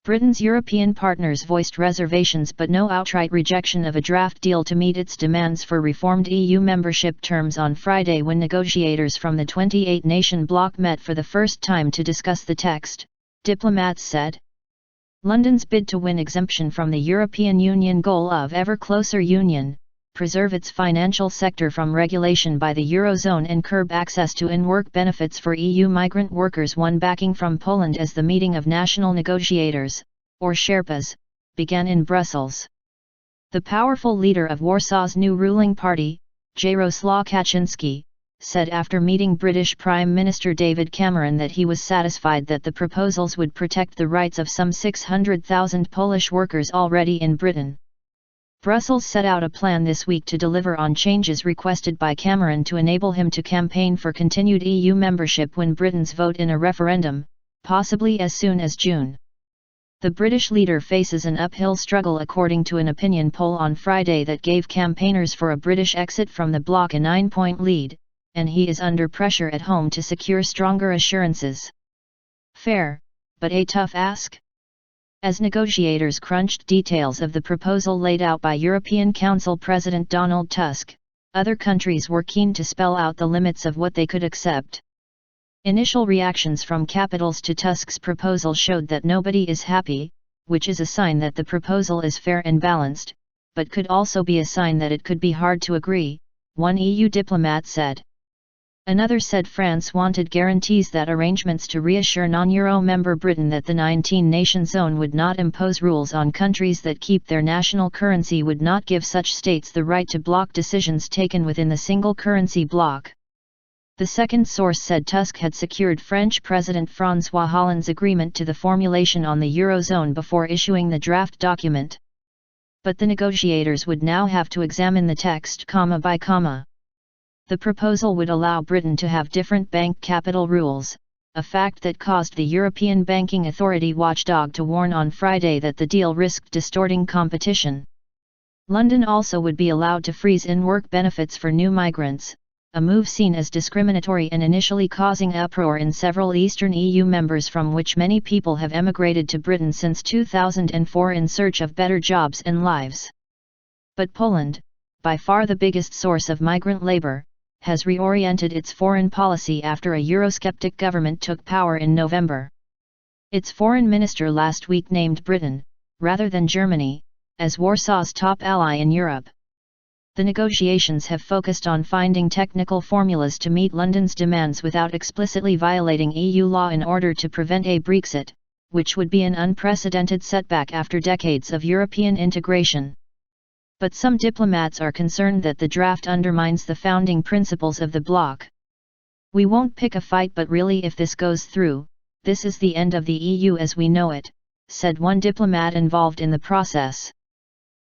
Britain's European partners voiced reservations but no outright rejection of a draft deal to meet its demands for reformed EU membership terms on Friday when negotiators from the 28-nation bloc met for the first time to discuss the text, diplomats said. London's bid to win exemption from the European Union goal of ever closer union, preserve its financial sector from regulation by the Eurozone and curb access to in-work benefits for EU migrant workers won backing from Poland as the meeting of national negotiators, or sherpas, began in Brussels. The powerful leader of Warsaw's new ruling party, Jaroslaw Kaczynski, said after meeting British Prime Minister David Cameron that he was satisfied that the proposals would protect the rights of some 600,000 Polish workers already in Britain. Brussels set out a plan this week to deliver on changes requested by Cameron to enable him to campaign for continued EU membership when Britons vote in a referendum, possibly as soon as June. The British leader faces an uphill struggle according to an opinion poll on Friday that gave campaigners for a British exit from the bloc a 9-point lead, and he is under pressure at home to secure stronger assurances. Fair, but a tough ask? As negotiators crunched details of the proposal laid out by European Council President Donald Tusk, other countries were keen to spell out the limits of what they could accept. Initial reactions from capitals to Tusk's proposal showed that nobody is happy, which is a sign that the proposal is fair and balanced, but could also be a sign that it could be hard to agree, one EU diplomat said. Another said France wanted guarantees that arrangements to reassure non-Euro member Britain that the 19-nation zone would not impose rules on countries that keep their national currency would not give such states the right to block decisions taken within the single currency bloc. The second source said Tusk had secured French President François Hollande's agreement to the formulation on the Eurozone before issuing the draft document. But the negotiators would now have to examine the text comma by comma. The proposal would allow Britain to have different bank capital rules, a fact that caused the European Banking Authority watchdog to warn on Friday that the deal risked distorting competition. London also would be allowed to freeze in-work benefits for new migrants, a move seen as discriminatory and initially causing uproar in several Eastern EU members from which many people have emigrated to Britain since 2004 in search of better jobs and lives. But Poland, by far the biggest source of migrant labour, has reoriented its foreign policy after a Eurosceptic government took power in November. Its foreign minister last week named Britain, rather than Germany, as Warsaw's top ally in Europe. The negotiations have focused on finding technical formulas to meet London's demands without explicitly violating EU law in order to prevent a Brexit, which would be an unprecedented setback after decades of European integration. But some diplomats are concerned that the draft undermines the founding principles of the bloc. We won't pick a fight, but really if this goes through, this is the end of the EU as we know it, said one diplomat involved in the process.